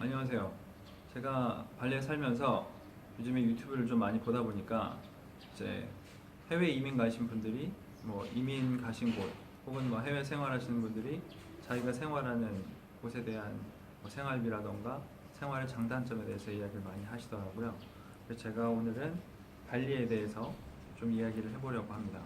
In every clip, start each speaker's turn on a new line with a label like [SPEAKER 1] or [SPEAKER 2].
[SPEAKER 1] 안녕하세요. 제가 발리에 살면서 요즘에 유튜브를 좀 많이 보다 보니까 이제 해외 이민 가신 분들이 뭐 이민 가신 곳 혹은 뭐 해외 생활하시는 분들이 자기가 생활하는 곳에 대한 뭐 생활비라던가 생활의 장단점에 대해서 이야기를 많이 하시더라고요. 그래서 제가 오늘은 발리에 대해서 좀 이야기를 해보려고 합니다.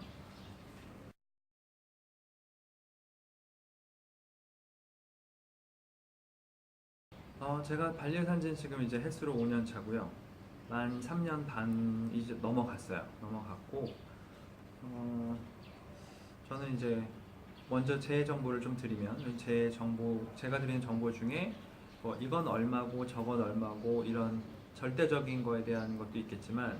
[SPEAKER 1] 제가 발리에 산 지는 지금 이제 횟수로 5년 차고요. 만 3년 반 이제 넘어갔어요. 넘어갔고, 어, 저는 이제 먼저 제 정보를 좀 드리면, 제가 드리는 정보 중에 뭐 이건 얼마고 저건 얼마고 이런 절대적인 거에 대한 것도 있겠지만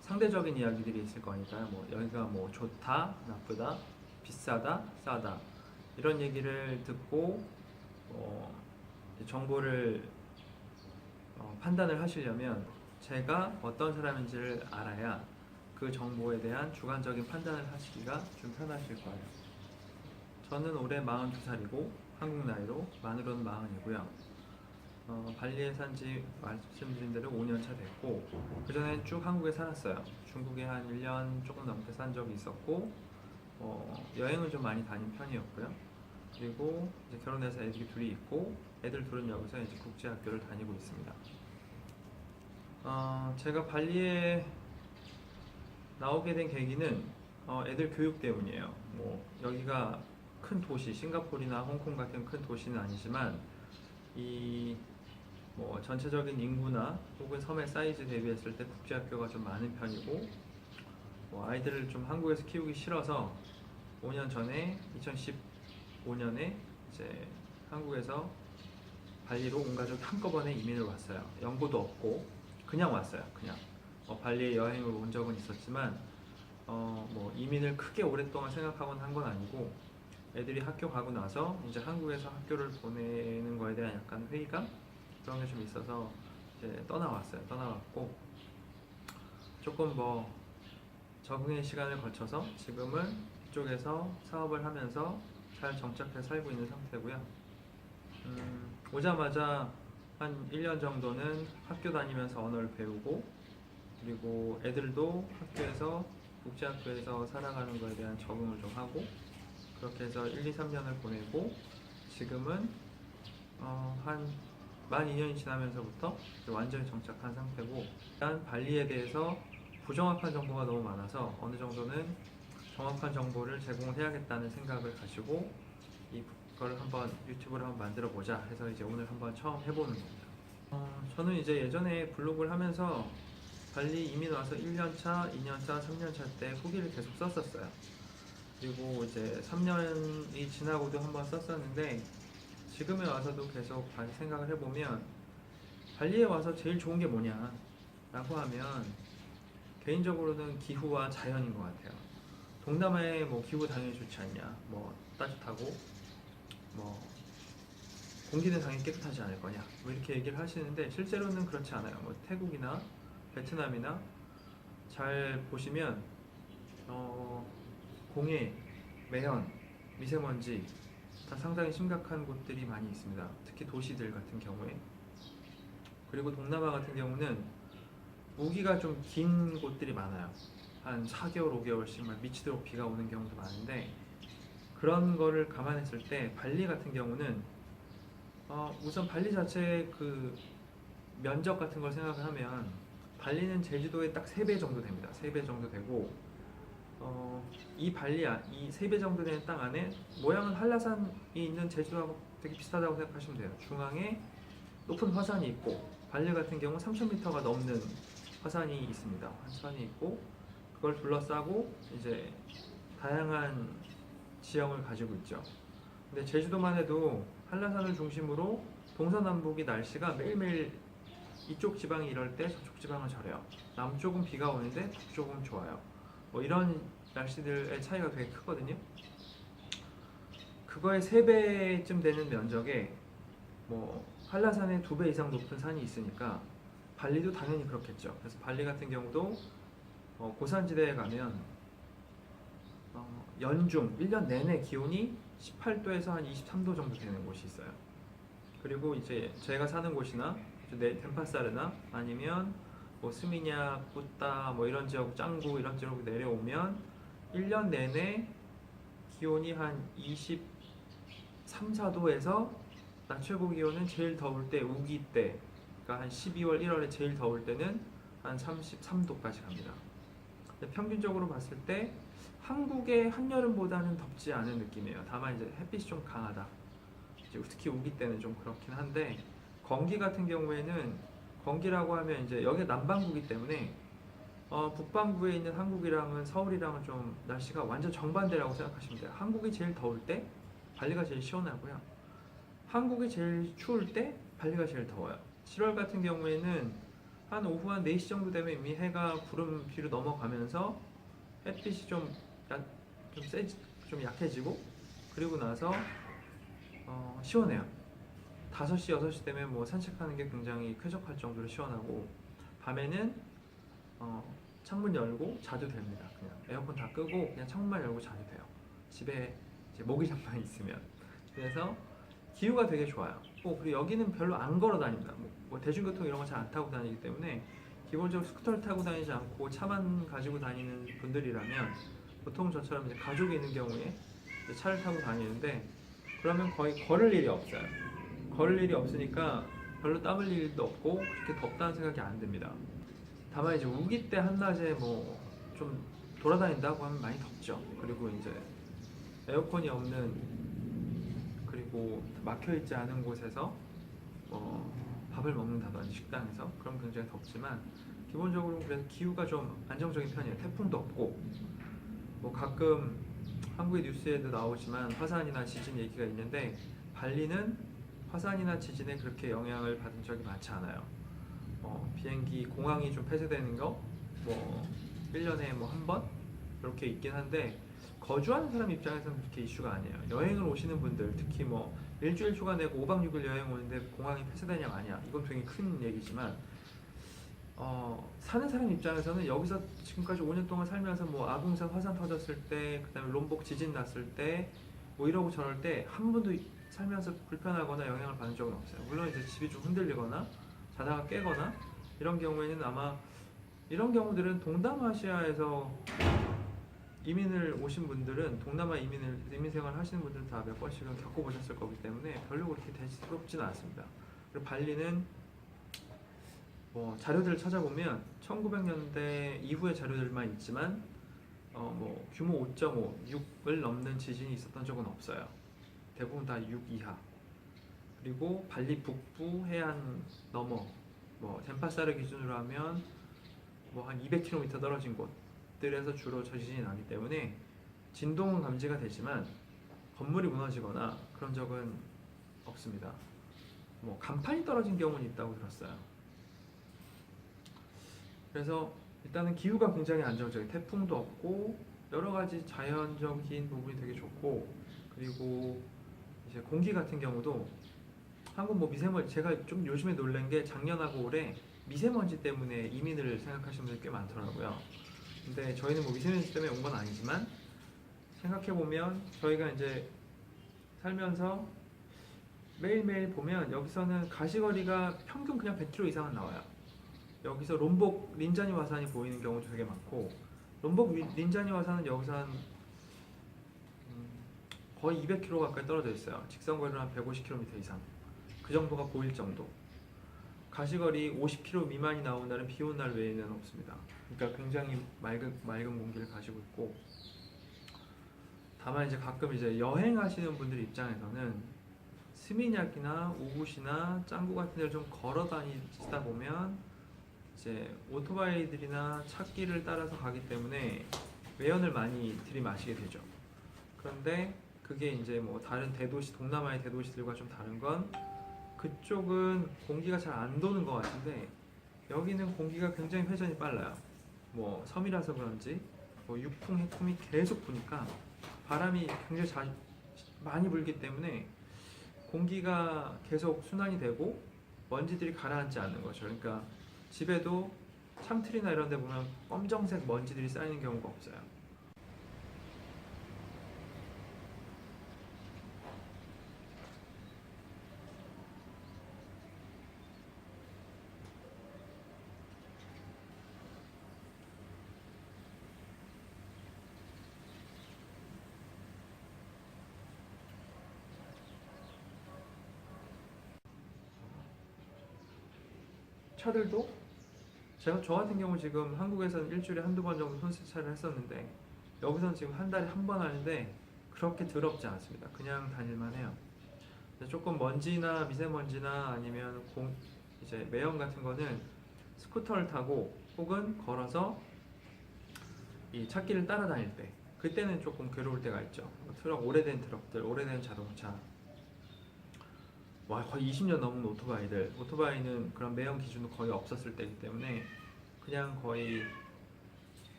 [SPEAKER 1] 상대적인 이야기들이 있을 거니까요. 뭐 여기가 뭐 좋다, 나쁘다, 비싸다, 싸다 이런 얘기를 듣고 어, 정보를 판단을 하시려면 제가 어떤 사람인지를 알아야 그 정보에 대한 주관적인 판단을 하시기가 좀 편하실 거예요. 저는 올해 42살이고 한국 나이로 만으로는 40이고요. 발리에 산지 말씀드린 대로 5년 차 됐고 그전엔 쭉 한국에 살았어요. 중국에 한 1년 조금 넘게 산 적이 있었고 여행은 좀 많이 다닌 편이었고요. 그리고 이제 결혼해서 애들이 둘이 있고 애들 둘은 여기서 이제 국제학교를 다니고 있습니다. 제가 발리에 나오게 된 계기는 애들 교육 때문이에요. 뭐 여기가 큰 도시, 싱가포르나 홍콩 같은 큰 도시는 아니지만 이 뭐 전체적인 인구나 혹은 섬의 사이즈 대비했을 때 국제학교가 좀 많은 편이고 뭐 아이들을 좀 한국에서 키우기 싫어서 5년 전에 2015년에 이제 한국에서 발리로 온 가족이 한꺼번에 이민을 왔어요. 연고도 없고 그냥 왔어요. 그냥 발리에 여행을 온 적은 있었지만 뭐 이민을 크게 오랫동안 생각하곤 한 건 아니고 애들이 학교 가고 나서 이제 한국에서 학교를 보내는 거에 대한 약간 회의감 그런 게 좀 있어서 이제 떠나왔어요. 떠나왔고 조금 뭐 적응의 시간을 거쳐서 지금은 이쪽에서 사업을 하면서 잘 정착해 살고 있는 상태고요. 오자마자 한 1년 정도는 학교 다니면서 언어를 배우고 그리고 애들도 학교에서 국제학교에서 살아가는 거에 대한 적응을 좀 하고 그렇게 해서 1, 2, 3년을 보내고 지금은 한 만 2년이 지나면서부터 완전히 정착한 상태고 일단 발리에 대해서 부정확한 정보가 너무 많아서 어느 정도는 정확한 정보를 제공해야겠다는 생각을 가지고 이걸 한번 유튜브를 한번 만들어 보자 해서 이제 오늘 한번 처음 해보는 겁니다. 저는 이제 예전에 블로그를 하면서 발리 이민 와서 1년차, 2년차, 3년차 때 후기를 계속 썼었어요. 그리고 이제 3년이 지나고도 한번 썼었는데 지금에 와서도 계속 다시 생각을 해보면 발리에 와서 제일 좋은 게 뭐냐 라고 하면 개인적으로는 기후와 자연인 것 같아요. 동남아의 뭐 기후 당연히 좋지 않냐, 뭐 따뜻하고 뭐 공기는 당연히 깨끗하지 않을 거냐, 뭐 이렇게 얘기를 하시는데 실제로는 그렇지 않아요. 뭐 태국이나 베트남이나 잘 보시면 공해, 매연, 미세먼지 다 상당히 심각한 곳들이 많이 있습니다. 특히 도시들 같은 경우에. 그리고 동남아 같은 경우는 우기가 좀 긴 곳들이 많아요. 한 4개월, 5개월씩 막 미치도록 비가 오는 경우도 많은데 그런 거를 감안했을 때 발리 같은 경우는 우선 발리 자체의 그 면적 같은 걸 생각을 하면 발리는 제주도의 딱 3배 정도 됩니다. 3배 정도 되고 이 이 3배 정도 되는 땅 안에 모양은 한라산이 있는 제주도하고 되게 비슷하다고 생각하시면 돼요. 중앙에 높은 화산이 있고 발리 같은 경우 3,000m가 넘는 화산이 있습니다. 화산이 있고 그걸 둘러싸고 이제 다양한 지형을 가지고 있죠. 근데 제주도만 해도 한라산을 중심으로 동서남북이 날씨가 매일매일 이쪽 지방이 이럴 때 저쪽 지방은 저래요. 남쪽은 비가 오는데 북쪽은 좋아요. 뭐 이런 날씨들의 차이가 되게 크거든요. 그거의 3배쯤 되는 면적에 뭐 한라산의 2배 이상 높은 산이 있으니까 발리도 당연히 그렇겠죠. 그래서 발리 같은 경우도 고산지대에 가면 연중 1년 내내 기온이 18도에서 한 23도 정도 되는 곳이 있어요. 그리고 이제 제가 사는 곳이나 덴파사르나 아니면 뭐 스미냐, 뿌따 뭐 이런 지역, 짱구 이런 지역 내려오면 1년 내내 기온이 한 23, 4도에서 낮 최고 기온은 제일 더울 때 우기 때, 그러니까 한 12월, 1월에 제일 더울 때는 한 33도까지 갑니다. 평균적으로 봤을 때 한국의 한여름보다는 덥지 않은 느낌이에요. 다만 이제 햇빛이 좀 강하다. 이제 특히 우기 때는 좀 그렇긴 한데, 건기 같은 경우에는, 건기라고 하면 이제 여기 남반구이기 때문에 북반구에 있는 한국이랑은, 서울이랑은 좀 날씨가 완전 정반대라고 생각하시면 돼요. 한국이 제일 더울 때 발리가 제일 시원하고요. 한국이 제일 추울 때 발리가 제일 더워요. 7월 같은 경우에는 한 오후 한 4시 정도 되면 이미 해가 구름 뒤로 넘어가면서 햇빛이 좀 약해지고, 그리고 나서 시원해요. 5시, 6시 되면 뭐 산책하는 게 굉장히 쾌적할 정도로 시원하고, 밤에는 창문 열고 자도 됩니다. 그냥 에어컨 다 끄고 그냥 창문만 열고 자도 돼요. 집에 이제 모기장만 있으면. 그래서 기후가 되게 좋아요. 그리고 여기는 별로 안 걸어 다닙니다. 뭐 대중교통 이런 거 잘 안 타고 다니기 때문에 기본적으로 스쿠터를 타고 다니지 않고 차만 가지고 다니는 분들이라면, 보통 저처럼 이제 가족이 있는 경우에 이제 차를 타고 다니는데, 그러면 거의 걸을 일이 없어요. 걸을 일이 없으니까 별로 땀 흘릴 일도 없고 그렇게 덥다는 생각이 안 듭니다. 다만 이제 우기 때 한낮에 뭐 좀 돌아다닌다고 하면 많이 덥죠. 그리고 이제 에어컨이 없는, 그리고 막혀있지 않은 곳에서 뭐 밥을 먹는다든지 식당에서, 그럼 굉장히 덥지만 기본적으로 그래서 기후가 좀 안정적인 편이에요. 태풍도 없고, 뭐 가끔 한국의 뉴스에도 나오지만 화산이나 지진 얘기가 있는데, 발리는 화산이나 지진에 그렇게 영향을 받은 적이 많지 않아요. 비행기 공항이 좀 폐쇄되는 거 뭐 1년에 뭐 한 번 이렇게 있긴 한데, 거주하는 사람 입장에서는 그렇게 이슈가 아니에요. 여행을 오시는 분들, 특히 뭐 일주일 휴가 내고 5박 6일 여행 오는데 공항이 폐쇄되냐 마냐, 이건 되게 큰 얘기지만, 사는 사람 입장에서는 여기서 지금까지 5년 동안 살면서 뭐 아궁산 화산 터졌을 때, 그 다음에 롬복 지진 났을 때, 뭐 이러고 저럴 때 한 번도 살면서 불편하거나 영향을 받은 적은 없어요. 물론 이제 집이 좀 흔들리거나 자다가 깨거나 이런 경우에는, 아마 이런 경우들은 동남아시아에서 이민을 오신 분들은, 동남아 이민 생활 하시는 분들은 다 몇 번씩은 겪어보셨을 거기 때문에 별로 그렇게 대수롭지는 않습니다. 그리고 발리는 뭐 자료들을 찾아보면 1900년대 이후의 자료들만 있지만 뭐 규모 5.5, 6을 넘는 지진이 있었던 적은 없어요. 대부분 다 6 이하. 그리고 발리 북부 해안 너머, 뭐 덴파사르 기준으로 하면 뭐 한 200km 떨어진 곳들에서 주로 지진이 나기 때문에 진동은 감지가 되지만 건물이 무너지거나 그런 적은 없습니다. 뭐 간판이 떨어진 경우는 있다고 들었어요. 그래서 일단은 기후가 굉장히 안정적이에요. 태풍도 없고 여러 가지 자연적인 부분이 되게 좋고, 그리고 이제 공기 같은 경우도, 한국 뭐 미세먼지, 제가 좀 요즘에 놀란 게 작년하고 올해 미세먼지 때문에 이민을 생각하시는 분들이 꽤 많더라고요. 근데 저희는 뭐 미세먼지 때문에 온 건 아니지만, 생각해보면 저희가 이제 살면서 매일매일 보면 여기서는 가시거리가 평균 그냥 100km 이상은 나와요. 여기서 롬복 린자니 화산이 보이는 경우도 되게 많고, 롬복 린자니 화산은 여기서 한 거의 200km 가까이 떨어져 있어요. 직선거리로 한 150km 이상, 그 정도가 보일 정도. 가시거리 50km 미만이 나오는 날은 비 온 날 외에는 없습니다. 그러니까 굉장히 맑은 공기를 가지고 있고, 다만 이제 가끔 이제 여행하시는 분들 입장에서는 스미냑이나 우붓이나 짱구 같은 데를 좀 걸어 다니시다 보면 이제 오토바이들이나 차길을 따라서 가기 때문에 매연을 많이 들이마시게 되죠. 그런데 그게 이제 뭐 다른 대도시, 동남아의 대도시들과 좀 다른 건, 그쪽은 공기가 잘 안 도는 것 같은데 여기는 공기가 굉장히 회전이 빨라요. 뭐 섬이라서 그런지 뭐 육풍, 해풍이 계속 부니까 바람이 굉장히 많이 불기 때문에 공기가 계속 순환이 되고 먼지들이 가라앉지 않는 거죠. 그러니까 집에도 창틀이나 이런 데 보면 검정색 먼지들이 쌓이는 경우가 없어요. 차들도 저 같은 경우 지금 한국에서는 일주일에 한두 번 정도 손세차를 했었는데 여기서는 지금 한 달에 한 번 하는데 그렇게 더럽지 않습니다. 그냥 다닐만 해요. 조금 먼지나 미세먼지나 아니면 이제 매연 같은 거는 스쿠터를 타고 혹은 걸어서 이 찻길을 따라다닐 때 그때는 조금 괴로울 때가 있죠. 오래된 트럭들, 오래된 자동차, 거의 20년 넘은 오토바이는 그런 매연 기준도 거의 없었을 때이기 때문에 그냥 거의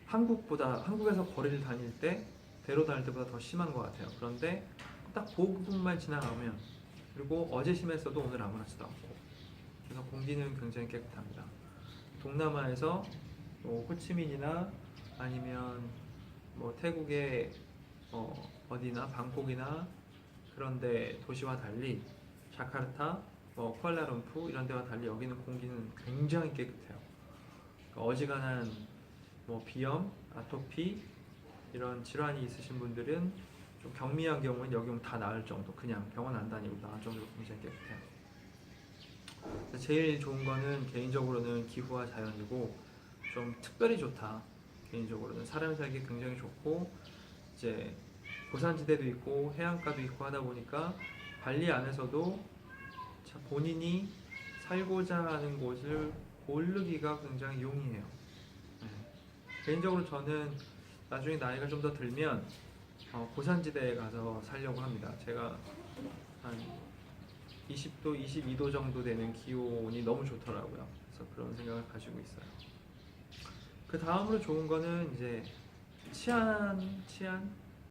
[SPEAKER 1] 한국에서 거리를 다닐 때 대로 다닐 때보다 더 심한 것 같아요. 그런데 딱 그 부분만 지나가면, 그리고 어제 심했어도 오늘 아무렇지도 않고, 그래서 공기는 굉장히 깨끗합니다. 동남아에서 뭐 호치민이나 아니면 뭐 태국의 어디나 방콕이나 그런데 도시와 달리 자카르타, 쿠알라룸푸 이런 데와 달리 여기는 공기는 굉장히 깨끗해요. 그러니까 어지간한 비염, 아토피 이런 질환이 있으신 분들은 좀 경미한 경우는 여기 오면 다 나을 정도, 그냥 병원 안 다니고 나을 정도로 굉장히 깨끗해요. 제일 좋은 거는 개인적으로는 기후와 자연이고 좀 특별히 좋다. 개인적으로는 사람 살기 굉장히 좋고 이제 고산지대도 있고 해안가도 있고 하다 보니까 발리 안에서도 본인이 살고자 하는 곳을 고르기가 굉장히 용이해요. 네. 개인적으로 저는 나중에 나이가 좀 더 들면 고산지대에 가서 살려고 합니다. 제가 한 20도, 22도 정도 되는 기온이 너무 좋더라고요. 그래서 그런 생각을 가지고 있어요. 그 다음으로 좋은 거는 이제 치안